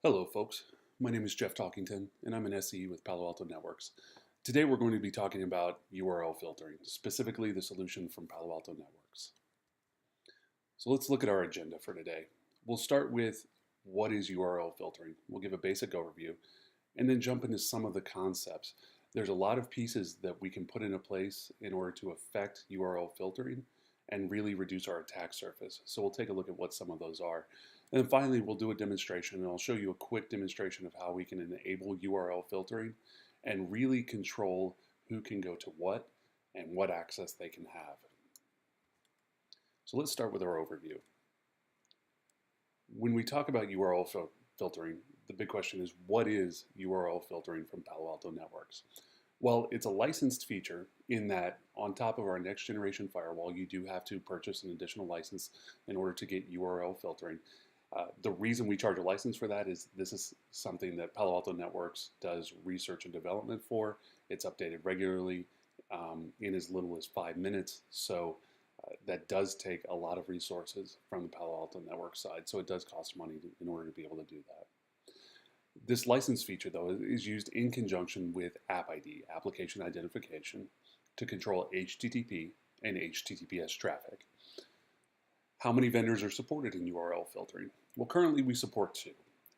Hello, folks. My name is Jeff Talkington, and I'm an SE with Palo Alto Networks. Today, we're going to be talking about URL filtering, specifically the solution from Palo Alto Networks. So let's look at our agenda for today. We'll start with what is URL filtering. We'll give a basic overview, and then jump into some of the concepts. There's a lot of pieces that we can put into place in order to affect URL filtering and really reduce our attack surface. So we'll take a look at what some of those are. And then finally, we'll do a demonstration, and I'll show you a quick demonstration of how we can enable URL filtering and really control who can go to what and what access they can have. So let's start with our overview. When we talk about URL filtering, the big question is, what is URL filtering from Palo Alto Networks? Well, it's a licensed feature in that on top of our next generation firewall, you do have to purchase an additional license in order to get URL filtering. The reason we charge a license for that is this is something that Palo Alto Networks does research and development for. It's updated regularly in as little as 5 minutes. So that does take a lot of resources from the Palo Alto Networks side. So it does cost money in order to be able to do that. This license feature, though, is used in conjunction with App ID, application identification, to control HTTP and HTTPS traffic. How many vendors are supported in URL filtering? Well, currently we support 2.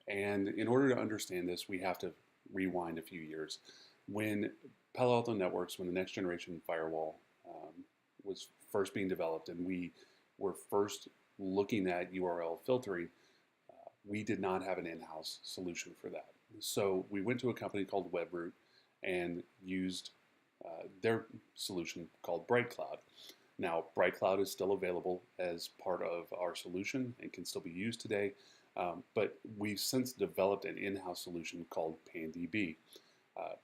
And in order to understand this, we have to rewind a few years. When Palo Alto Networks, when the next generation firewall was first being developed and we were first looking at URL filtering, we did not have an in-house solution for that. So we went to a company called WebRoot and used their solution called BrightCloud. Now, BrightCloud is still available as part of our solution and can still be used today, but we've since developed an in-house solution called PanDB.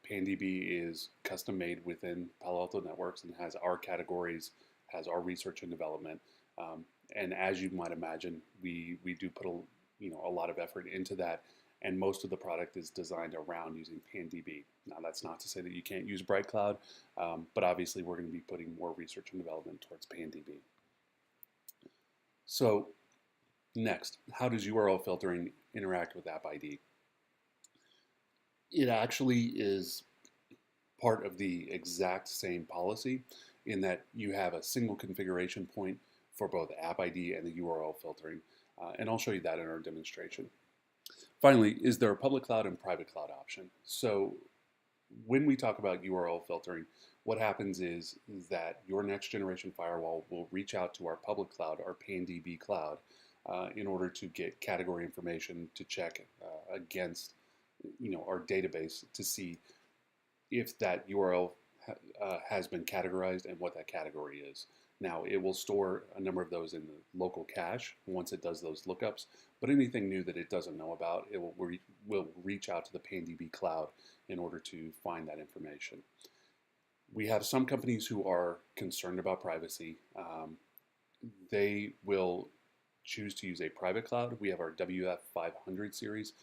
PanDB is custom made within Palo Alto Networks and has our categories, has our research and development, and as you might imagine, we do put a lot of effort into that, and most of the product is designed around using PanDB. Now, that's not to say that you can't use BrightCloud, but obviously we're going to be putting more research and development towards PanDB. So next, how does URL filtering interact with App ID? It actually is part of the exact same policy in that you have a single configuration point for both App ID and the URL filtering, and I'll show you that in our demonstration. Finally, is there a public cloud and private cloud option? So when we talk about URL filtering, what happens is that your next generation firewall will reach out to our public cloud, our PanDB cloud, in order to get category information to check against our database to see if that URL has been categorized and what that category is. Now, it will store a number of those in the local cache once it does those lookups, but anything new that it doesn't know about, it will reach out to the PanDB cloud in order to find that information. We have some companies who are concerned about privacy. They will choose to use a private cloud. We have our WF500 series.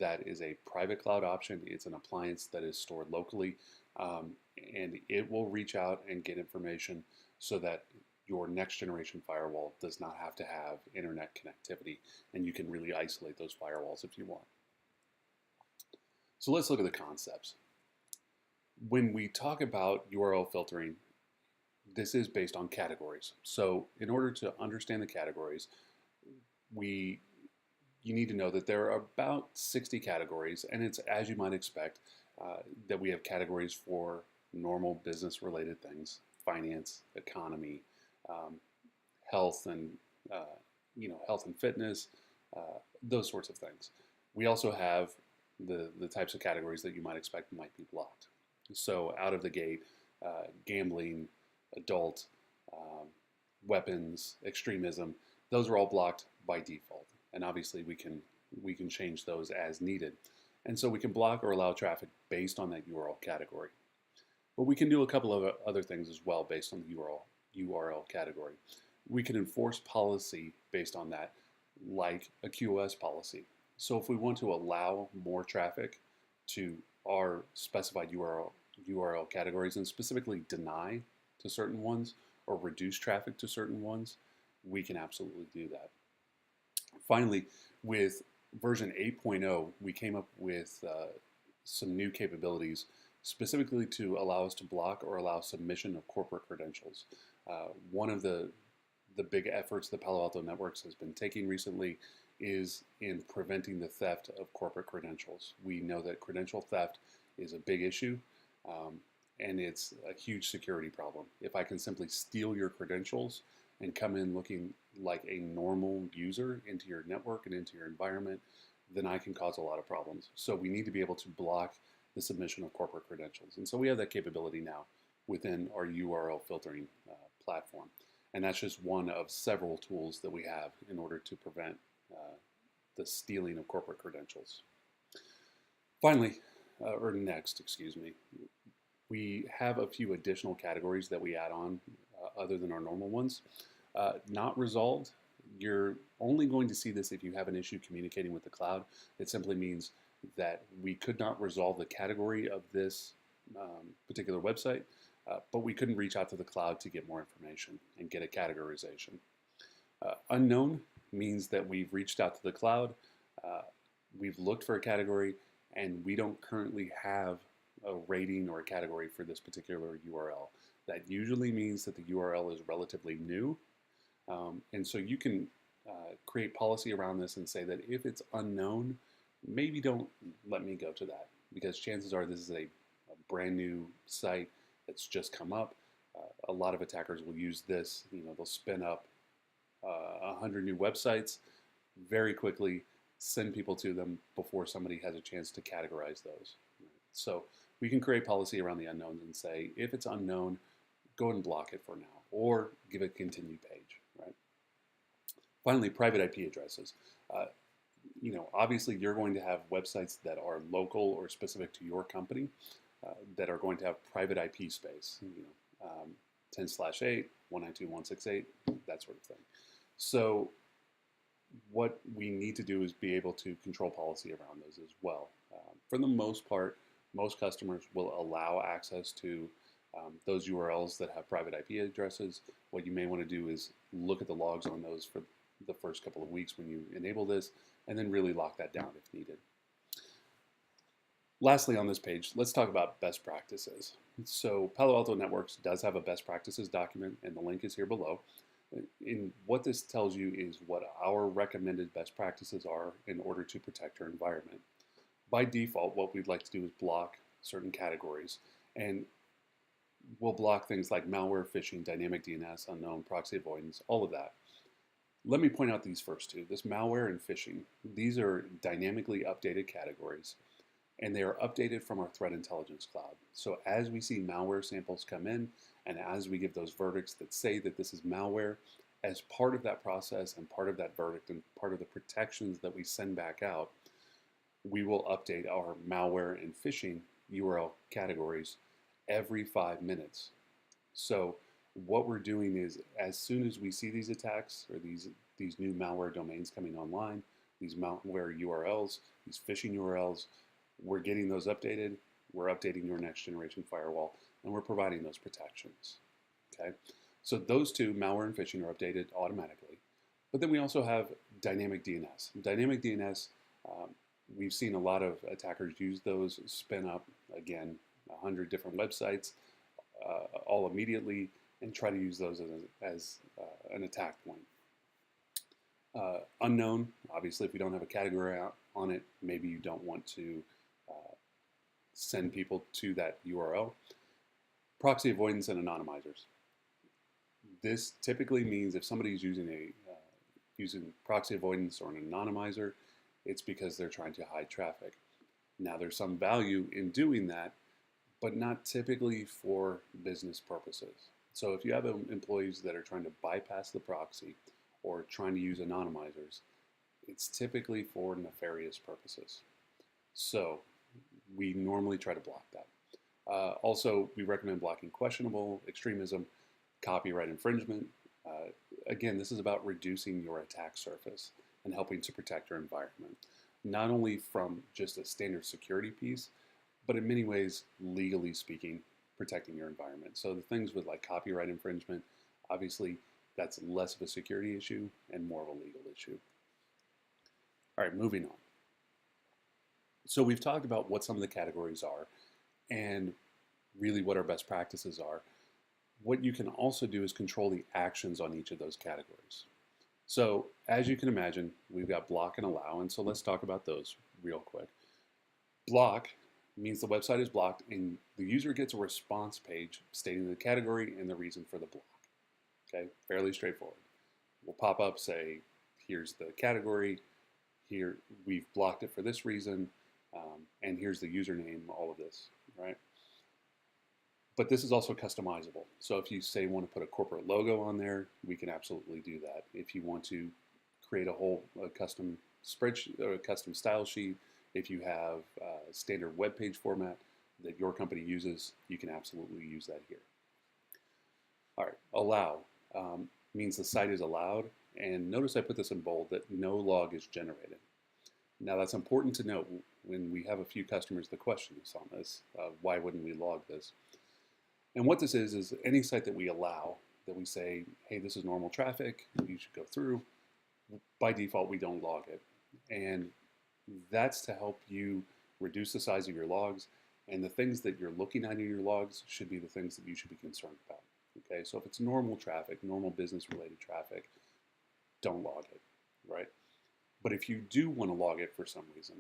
That is a private cloud option. It's an appliance that is stored locally, and it will reach out and get information so that your next generation firewall does not have to have internet connectivity, and you can really isolate those firewalls if you want. So let's look at the concepts. When we talk about URL filtering, this is based on categories. So in order to understand the categories, you need to know that there are about 60 categories, and it's, as you might expect, that we have categories for normal business-related things, finance, economy, health and health and fitness, those sorts of things. We also have the types of categories that you might expect might be blocked. So out of the gate, gambling, adult, weapons, extremism, those are all blocked by default. And obviously we can change those as needed. And so we can block or allow traffic based on that URL category. But we can do a couple of other things as well based on the URL category. We can enforce policy based on that, like a QoS policy. So if we want to allow more traffic to our specified URL categories and specifically deny to certain ones or reduce traffic to certain ones, we can absolutely do that. Finally, with version 8.0, we came up with some new capabilities specifically to allow us to block or allow submission of corporate credentials. One of the big efforts that Palo Alto Networks has been taking recently is in preventing the theft of corporate credentials. We know that credential theft is a big issue, and it's a huge security problem. If I can simply steal your credentials and come in looking like a normal user into your network and into your environment, then I can cause a lot of problems. So we need to be able to block the submission of corporate credentials. And so we have that capability now within our URL filtering platform. And that's just one of several tools that we have in order to prevent the stealing of corporate credentials. Finally, or next, excuse me, we have a few additional categories that we add on other than our normal ones. Not resolved, you're only going to see this if you have an issue communicating with the cloud. It simply means that we could not resolve the category of this particular website, but we couldn't reach out to the cloud to get more information and get a categorization. Unknown means that we've reached out to the cloud, we've looked for a category, and we don't currently have a rating or a category for this particular URL. That usually means that the URL is relatively new, and so you can create policy around this and say that if it's unknown, maybe don't let me go to that, because chances are this is a brand new site that's just come up. A lot of attackers will use this. They'll spin up 100 new websites very quickly, send people to them before somebody has a chance to categorize those. So we can create policy around the unknowns and say, if it's unknown, go ahead and block it for now, or give it a continue page, right? Finally, private IP addresses. Obviously you're going to have websites that are local or specific to your company that are going to have private IP space, 10/8, 192.168, that sort of thing. So what we need to do is be able to control policy around those as well. For the most part, most customers will allow access to those URLs that have private IP addresses. What you may want to do is look at the logs on those for the first couple of weeks when you enable this, and then really lock that down if needed. Lastly on this page, let's talk about best practices. So Palo Alto Networks does have a best practices document, and the link is here below. And what this tells you is what our recommended best practices are in order to protect your environment. By default, what we'd like to do is block certain categories, and we'll block things like malware, phishing, dynamic DNS, unknown, proxy avoidance, all of that. Let me point out these first two, this malware and phishing. These are dynamically updated categories, and they are updated from our threat intelligence cloud. So as we see malware samples come in, and as we give those verdicts that say that this is malware, as part of that process and part of that verdict and part of the protections that we send back out, we will update our malware and phishing URL categories every 5 minutes. So what we're doing is, as soon as we see these attacks or these new malware domains coming online, these malware URLs, these phishing URLs, we're getting those updated, we're updating your next generation firewall, and we're providing those protections. Okay, so those two, malware and phishing, are updated automatically. But then we also have dynamic DNS. Dynamic DNS, we've seen a lot of attackers use those, spin up, again, 100 different websites all immediately, and try to use those as an attack point. Unknown, obviously, if we don't have a category out on it, maybe you don't want to send people to that URL. Proxy avoidance and anonymizers. This typically means if somebody's using using proxy avoidance or an anonymizer, it's because they're trying to hide traffic. Now, there's some value in doing that, but not typically for business purposes. So if you have employees that are trying to bypass the proxy or trying to use anonymizers, it's typically for nefarious purposes. So we normally try to block that. Also, we recommend blocking questionable extremism, copyright infringement. Again, this is about reducing your attack surface and helping to protect your environment, not only from just a standard security piece, but in many ways, legally speaking, protecting your environment. So the things with like copyright infringement, obviously that's less of a security issue and more of a legal issue. All right, moving on. So we've talked about what some of the categories are and really what our best practices are. What you can also do is control the actions on each of those categories. So as you can imagine, we've got block and allow, and so let's talk about those real quick. Block means the website is blocked and the user gets a response page stating the category and the reason for the block. Okay, fairly straightforward. We'll pop up, say, here's the category, here we've blocked it for this reason, and here's the username, all of this, right? But this is also customizable. So if you say want to put a corporate logo on there, we can absolutely do that. If you want to create a custom spreadsheet or a custom style sheet, if you have a standard web page format that your company uses, you can absolutely use that here. All right, allow means the site is allowed, and notice I put this in bold, that no log is generated. Now that's important to note when we have a few customers that question us on this, why wouldn't we log this? And what this is any site that we allow, that we say, hey, this is normal traffic, you should go through, by default we don't log it. And that's to help you reduce the size of your logs, and the things that you're looking at in your logs should be the things that you should be concerned about. Okay, so if it's normal traffic, normal business related traffic, don't log it, right? But if you do want to log it for some reason,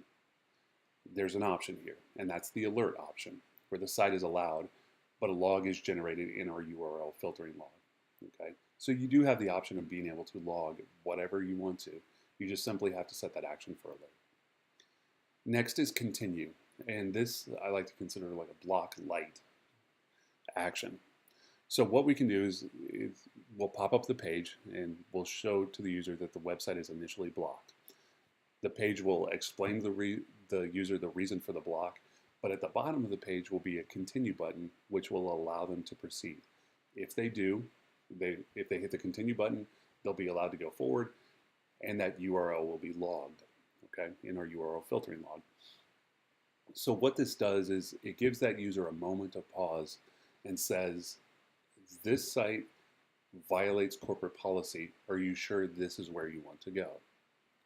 there's an option here, and that's the alert option, where the site is allowed, but a log is generated in our URL filtering log. Okay, so you do have the option of being able to log whatever you want to. You just simply have to set that action for alert. Next is continue, and this I like to consider like a block light action. So what we can do is we'll pop up the page and we'll show to the user that the website is initially blocked. The page will explain to the user the reason for the block, but at the bottom of the page will be a continue button, which will allow them to proceed. If they do, if they hit the continue button, they'll be allowed to go forward, and that URL will be logged, okay, in our URL filtering log. So what this does is it gives that user a moment of pause and says, this site violates corporate policy. Are you sure this is where you want to go?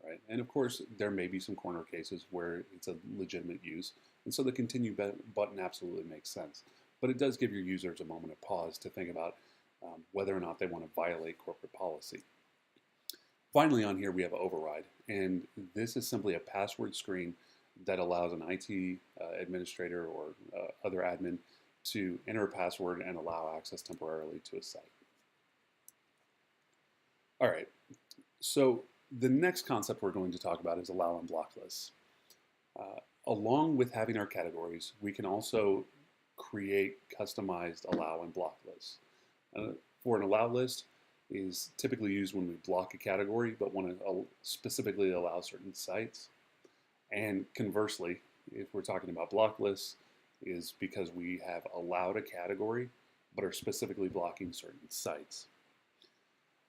Right? And of course, there may be some corner cases where it's a legitimate use, and so the continue button absolutely makes sense. But it does give your users a moment of pause to think about whether or not they want to violate corporate policy. Finally, on here we have override, and this is simply a password screen that allows an IT administrator or other admin to enter a password and allow access temporarily to a site. All right, so the next concept we're going to talk about is allow and block lists. Along with having our categories, we can also create customized allow and block lists. For an allow list is typically used when we block a category but want to specifically allow certain sites. And conversely, if we're talking about block lists, is because we have allowed a category but are specifically blocking certain sites.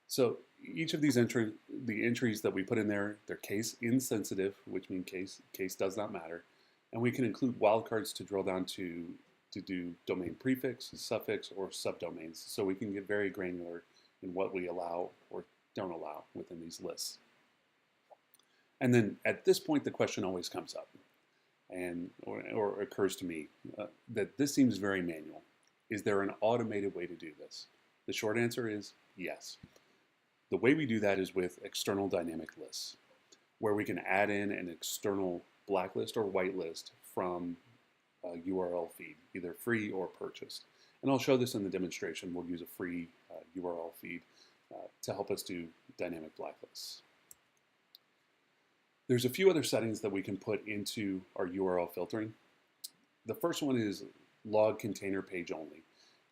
So each of these the entries that we put in there, they're case insensitive, which means case does not matter. And we can include wildcards to drill down to do domain prefix, suffix, or subdomains. So we can get very granular in what we allow or don't allow within these lists. And then at this point, the question always comes up or occurs to me that this seems very manual. Is there an automated way to do this? The short answer is yes. The way we do that is with external dynamic lists, where we can add in an external blacklist or whitelist from a URL feed, either free or purchased. And I'll show this in the demonstration. We'll use a free URL feed to help us do dynamic blacklists. There's a few other settings that we can put into our URL filtering. The first one is log container page only.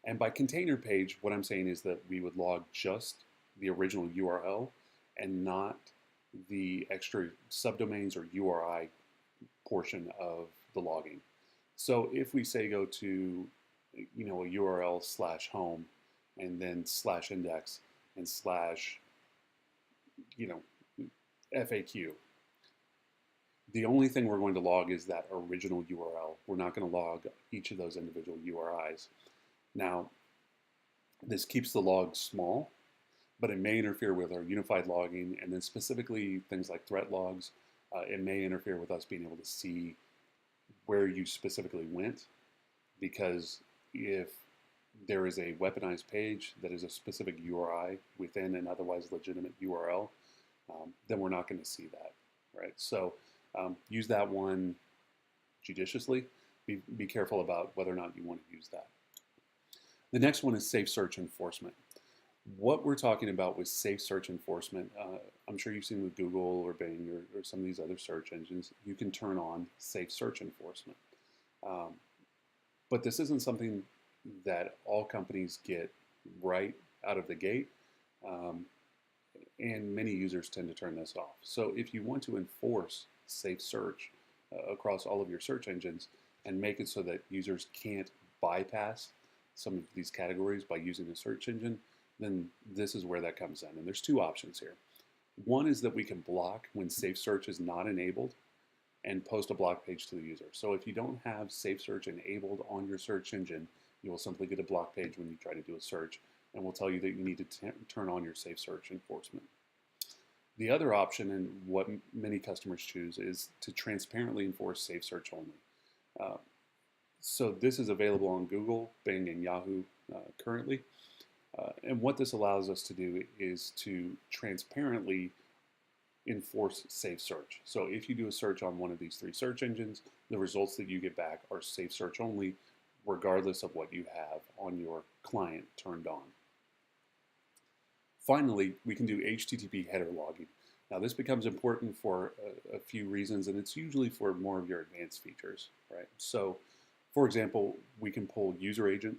And by container page, what I'm saying is that we would log just the original URL and not the extra subdomains or URI portion of the logging. So if we say go to a URL /home and then /index and /FAQ, the only thing we're going to log is that original URL. We're not going to log each of those individual URIs. Now, this keeps the log small, but it may interfere with our unified logging, and then specifically things like threat logs. It may interfere with us being able to see where you specifically went, because if there is a weaponized page that is a specific URI within an otherwise legitimate URL, then we're not going to see that, right? So use that one judiciously. Be careful about whether or not you want to use that. The next one is safe search enforcement. What we're talking about with safe search enforcement, I'm sure you've seen with Google or Bing or some of these other search engines, you can turn on safe search enforcement. But this isn't something that all companies get right out of the gate, and many users tend to turn this off. So if you want to enforce safe search across all of your search engines and make it so that users can't bypass some of these categories by using a search engine, then this is where that comes in. And there's two options here. One is that we can block when safe search is not enabled and post a block page to the user. So if you don't have safe search enabled on your search engine, you will simply get a block page when you try to do a search, and we'll tell you that you need to turn on your safe search enforcement. The other option, and what many customers choose, is to transparently enforce safe search only. So this is available on Google, Bing, and Yahoo currently. And what this allows us to do is to transparently enforce safe search. So if you do a search on one of these three search engines, the results that you get back are safe search only, regardless of what you have on your client turned on. Finally, we can do HTTP header logging. Now this becomes important for a few reasons, and it's usually for more of your advanced features, right? So for example, we can pull user agent,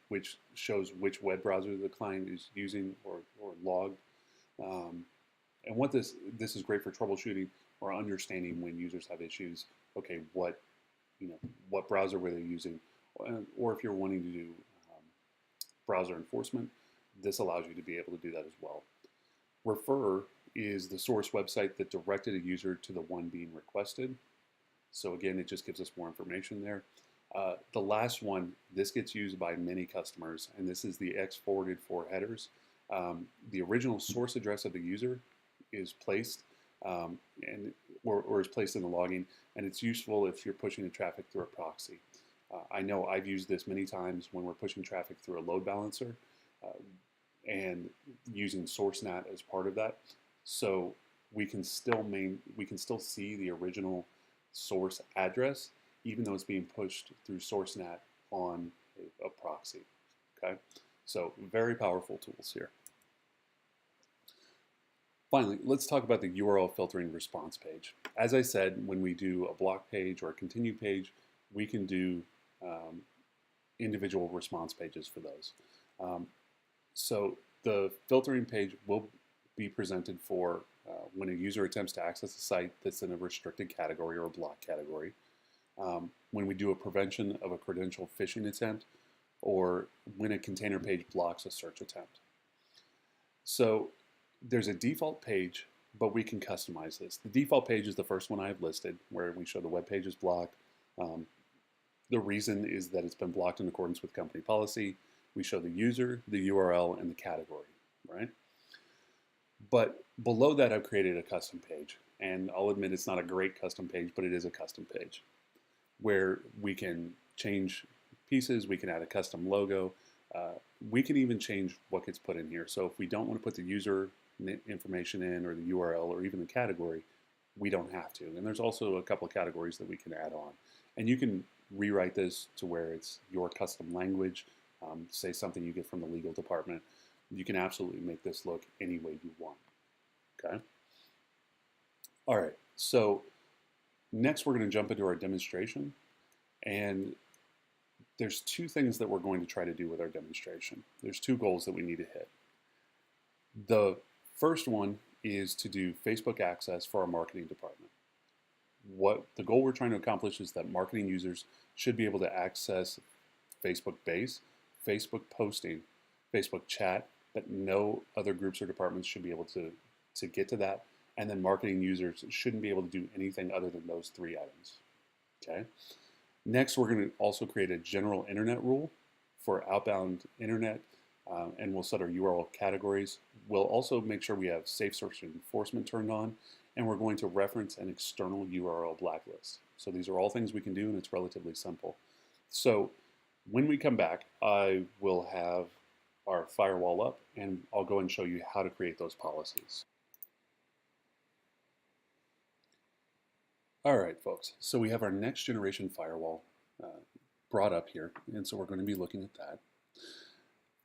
which shows which web browser the client is using or logged. And what this is great for troubleshooting or understanding when users have issues. Okay, what browser were they using, or if you're wanting to do browser enforcement, this allows you to be able to do that as well. Refer is the source website that directed a user to the one being requested. So again, it just gives us more information there. The last one, this gets used by many customers, and this is the X forwarded for headers. The original source address of the user is placed or is placed in the logging, and it's useful if you're pushing the traffic through a proxy. I know I've used this many times when we're pushing traffic through a load balancer and using SourceNet as part of that. So we can still see the original source address, even though it's being pushed through SourceNet on a proxy. Okay, so very powerful tools here. Finally, let's talk about the URL filtering response page. As I said, when we do a block page or a continue page, we can do individual response pages for those. So the filtering page will be presented for when a user attempts to access a site that's in a restricted category or a block category, when we do a prevention of a credential phishing attempt, or when a container page blocks a search attempt. So there's a default page, but we can customize this. The default page is the first one I've listed, where we show the web page is blocked. The reason is that it's been blocked in accordance with company policy. We show the user, the URL, and the category, right? But below that, I've created a custom page. And I'll admit it's not a great custom page, but it is a custom page where we can change pieces. We can add a custom logo. We can even change what gets put in here. So if we don't want to put the user information in, or the URL, or even the category, we don't have to. And there's also a couple of categories that we can add on. And you can rewrite this to where it's your custom language, say something you get from the legal department. You can absolutely make this look any way you want. Okay? All right, so next we're going to jump into our demonstration. And there's two things that we're going to try to do with our demonstration. There's two goals that we need to hit. The first one is to do Facebook access for our marketing department. What the goal we're trying to accomplish is that marketing users should be able to access Facebook base, Facebook posting, Facebook chat, but no other groups or departments should be able to get to that. And then marketing users shouldn't be able to do anything other than those three items. Okay. Next, we're going to also create a general internet rule for outbound internet, and we'll set our URL categories. We'll also make sure we have safe search enforcement turned on, and we're going to reference an external URL blacklist. So these are all things we can do, and it's relatively simple. So when we come back, I will have our firewall up, and I'll go and show you how to create those policies. All right, folks, so we have our next generation firewall brought up here, and so we're going to be looking at that.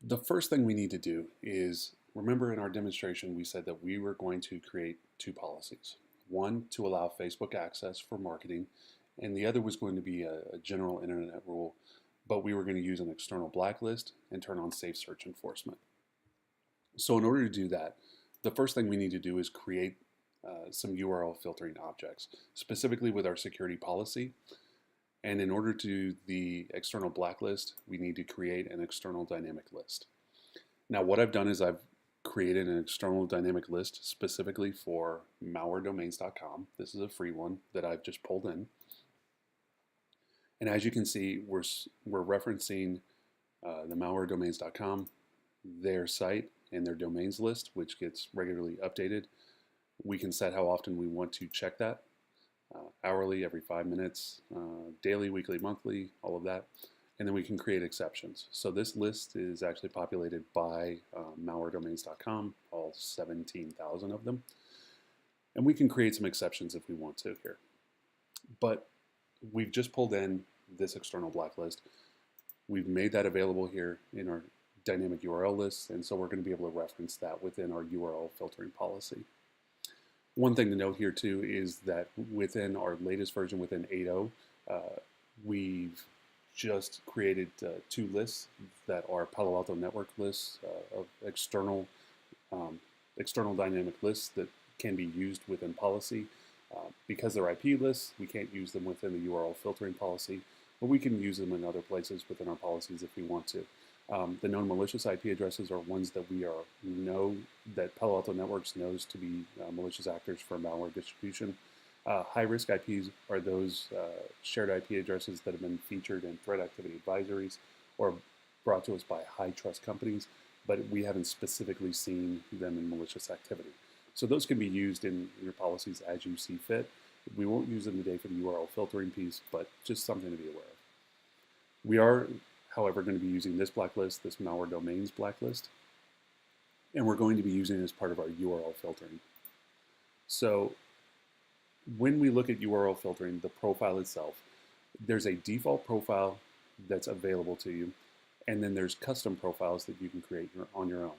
The first thing we need to do is, remember in our demonstration we said that we were going to create two policies. One to allow Facebook access for marketing, and the other was going to be a general internet rule, but we were going to use an external blacklist and turn on safe search enforcement. So in order to do that, the first thing we need to do is create some URL filtering objects, specifically with our security policy. And in order to do the external blacklist, we need to create an external dynamic list. Now what I've done is I've created an external dynamic list specifically for malwaredomains.com. This is a free one that I've just pulled in. And as you can see, we're referencing the malwaredomains.com, their site, and their domains list, which gets regularly updated. We can set how often we want to check that, hourly, every 5 minutes, daily, weekly, monthly, all of that. And then we can create exceptions. So this list is actually populated by malwaredomains.com, all 17,000 of them. And we can create some exceptions if we want to here. But we've just pulled in this external blacklist. We've made that available here in our dynamic URL list, and so we're going to be able to reference that within our URL filtering policy. One thing to note here too is that within our latest version, within 8.0, we've just created two lists that are Palo Alto Network lists of external dynamic lists that can be used within policy. Because they're IP lists, we can't use them within the URL filtering policy, but we can use them in other places within our policies if we want to. The known malicious IP addresses are ones that we know that Palo Alto Networks knows to be malicious actors for malware distribution. High-risk IPs are those shared IP addresses that have been featured in threat activity advisories or brought to us by high-trust companies, but we haven't specifically seen them in malicious activity. So those can be used in your policies as you see fit. We won't use them today for the URL filtering piece, but just something to be aware of. We are, however, going to be using this blacklist, this malware domains blacklist, and we're going to be using it as part of our URL filtering. So when we look at URL filtering, the profile itself, there's a default profile that's available to you, and then there's custom profiles that you can create on your own.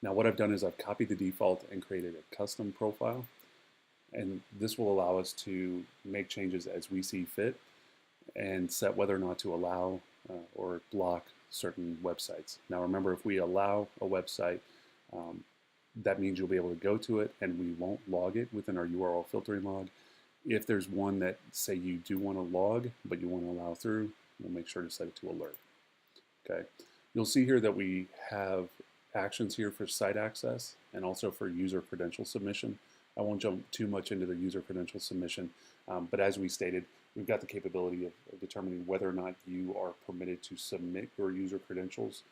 Now what I've done is I've copied the default and created a custom profile, and this will allow us to make changes as we see fit and set whether or not to allow or block certain websites. Now remember, if we allow a website, that means you'll be able to go to it and we won't log it within our URL filtering log. If there's one that, say, you do want to log but you want to allow through, we'll make sure to set it to alert. Okay. You'll see here that we have actions here for site access and also for user credential submission. I won't jump too much into the user credential submission, but as we stated, we've got the capability of determining whether or not you are permitted to submit your user credentials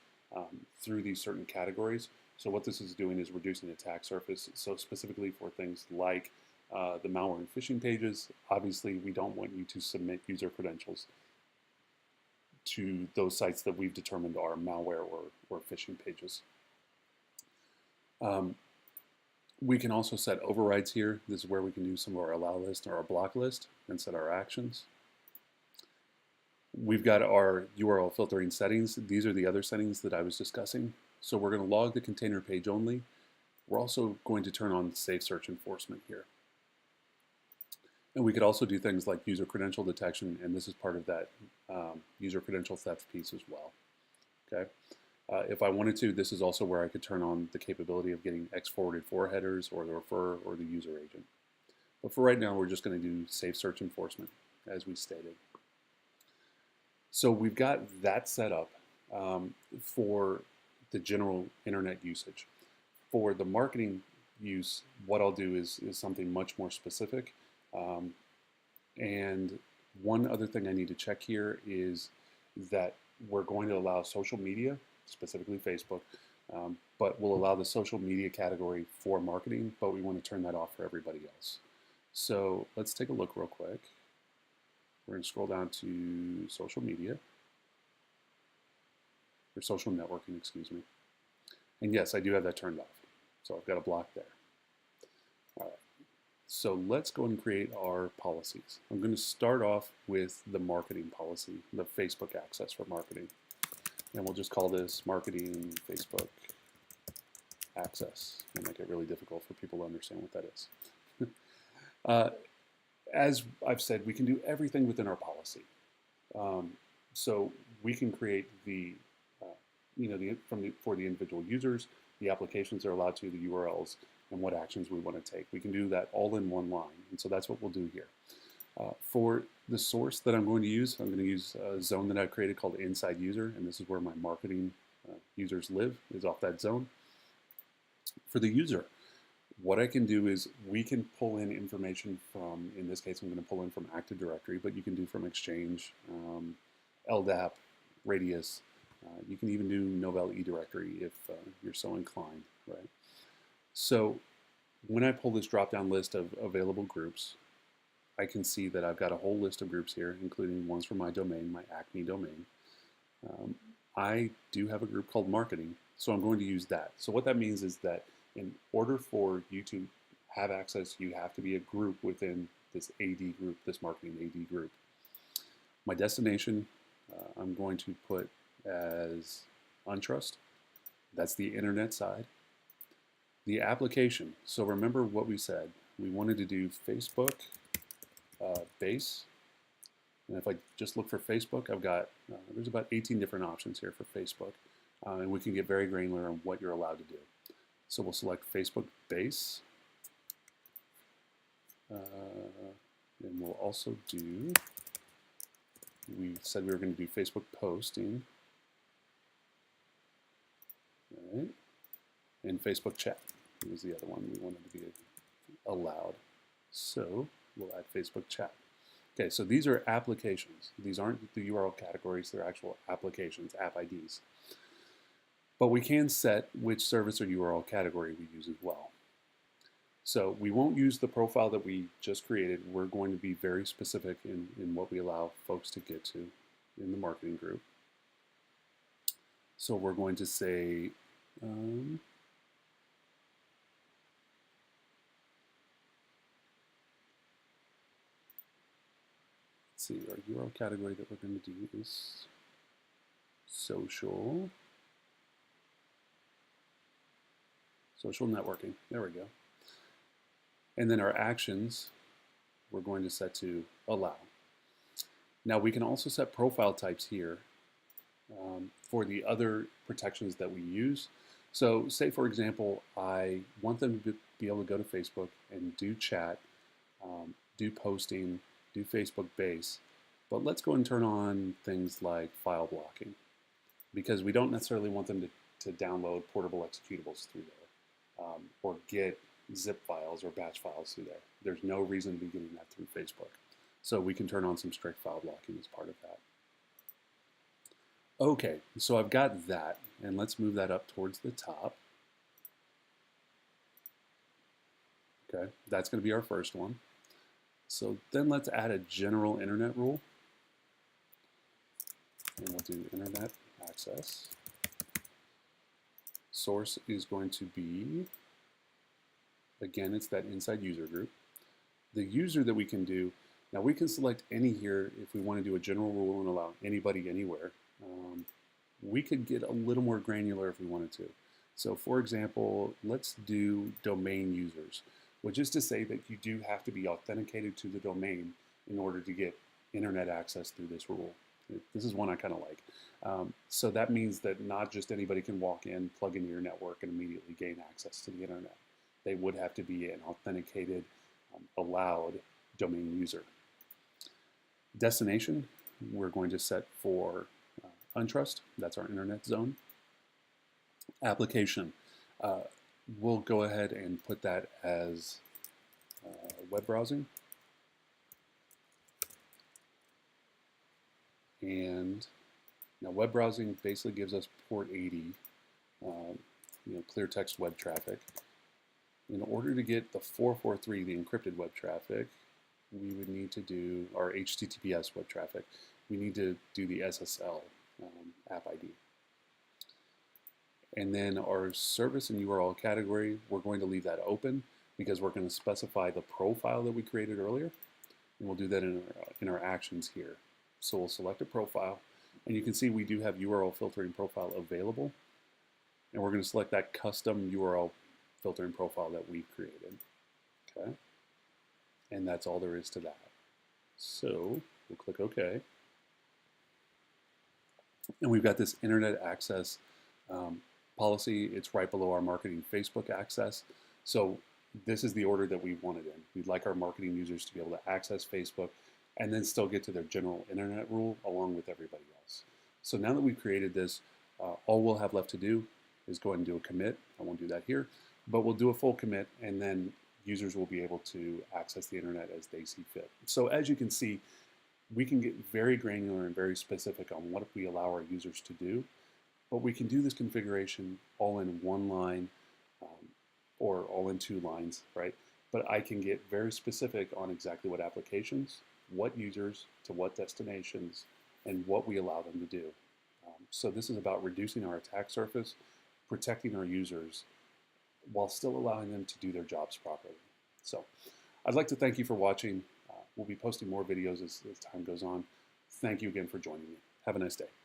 through these certain categories. So what this is doing is reducing attack surface. So specifically for things like the malware and phishing pages, obviously we don't want you to submit user credentials to those sites that we've determined are malware or phishing pages. We can also set overrides here. This is where we can do some of our allow list or our block list and set our actions. We've got our URL filtering settings. These are the other settings that I was discussing. So we're going to log the container page only. We're also going to turn on safe search enforcement here. And we could also do things like user credential detection, and this is part of that user credential theft piece as well. Okay. If I wanted to, this is also where I could turn on the capability of getting X-forwarded for headers or the refer or the user agent. But for right now, we're just going to do safe search enforcement, as we stated. So we've got that set up for the general internet usage. For the marketing use, what I'll do is something much more specific. And one other thing I need to check here is that we're going to allow social media, specifically Facebook, but we'll allow the social media category for marketing, but we want to turn that off for everybody else. So let's take a look real quick. We're going to scroll down to social media, or social networking, excuse me. And yes, I do have that turned off. So I've got a block there. All right. So let's go and create our policies. I'm going to start off with the marketing policy, the Facebook access for marketing. And we'll just call this marketing Facebook access. It'll make it really difficult for people to understand what that is. As I've said, we can do everything within our policy. So we can create the, for the individual users, the applications they're allowed to, the URLs, and what actions we want to take. We can do that all in one line, and so that's what we'll do here. For the source that I'm going to use a zone that I've created called Inside User, and this is where my marketing users live, is off that zone. For the user, what I can do is we can pull in information from, in this case, I'm going to pull in from Active Directory, but you can do from Exchange, LDAP, Radius. You can even do Novell eDirectory if you're so inclined, right? So when I pull this drop-down list of available groups, I can see that I've got a whole list of groups here, including ones from my domain, my Acme domain. I do have a group called Marketing, so I'm going to use that. So what that means is that in order for you to have access, you have to be a group within this AD group, this Marketing AD group. My destination, I'm going to put as Untrust. That's the internet side. The application, so remember what we said. We wanted to do Facebook base. And if I just look for Facebook, I've got, there's about 18 different options here for Facebook. And we can get very granular on what you're allowed to do. So we'll select Facebook base. And we'll also do, we said we were going to do Facebook posting. Right? And Facebook chat was the other one we wanted to be allowed. So we'll add Facebook chat. Okay, so these are applications. These aren't the URL categories, they're actual applications, app IDs. But we can set which service or URL category we use as well. So we won't use the profile that we just created. We're going to be very specific in what we allow folks to get to in the marketing group. So we're going to say, let's see, our URL category that we're going to do is social networking. There we go. And then our actions, we're going to set to allow. Now we can also set profile types here for the other protections that we use. So say, for example, I want them to be able to go to Facebook and do chat, do posting, do Facebook base, but let's go and turn on things like file blocking, because we don't necessarily want them to download portable executables through there or get zip files or batch files through there. There's no reason to be getting that through Facebook. So we can turn on some strict file blocking as part of that. Okay, so I've got that, and let's move that up towards the top. Okay, that's going to be our first one. So then let's add a general internet rule. And we'll do internet access. Source is going to be, again, it's that inside user group. The user that we can do, now we can select any here if we want to do a general rule and allow anybody anywhere. We could get a little more granular if we wanted to. So for example, let's do domain users, which is to say that you do have to be authenticated to the domain in order to get internet access through this rule. This is one I kind of like. So that means that not just anybody can walk in, plug into your network, and immediately gain access to the internet. They would have to be an authenticated, allowed domain user. Destination, we're going to set for Untrust, that's our internet zone. Application, we'll go ahead and put that as web browsing. And now web browsing basically gives us port 80, clear text web traffic. In order to get the 443, the encrypted web traffic, we would need to do our HTTPS web traffic. We need to do the SSL app ID. And then our service and URL category, we're going to leave that open because we're going to specify the profile that we created earlier. And we'll do that in our actions here. So we'll select a profile, and you can see we do have URL filtering profile available. And we're going to select that custom URL filtering profile that we've created. Okay. And that's all there is to that. So we'll click OK. And we've got this internet access policy. It's right below our marketing Facebook access. So this is the order that we want it in. We'd like our marketing users to be able to access Facebook and then still get to their general internet rule along with everybody else. So now that we've created this, all we'll have left to do is go ahead and do a commit. I won't do that here, but we'll do a full commit, and then users will be able to access the internet as they see fit. So as you can see, we can get very granular and very specific on what we allow our users to do, but we can do this configuration all in one line or all in 2 lines, right? But I can get very specific on exactly what applications, what users to what destinations, and what we allow them to do. So this is about reducing our attack surface, protecting our users, while still allowing them to do their jobs properly. So I'd like to thank you for watching. We'll be posting more videos as time goes on. Thank you again for joining me. Have a nice day.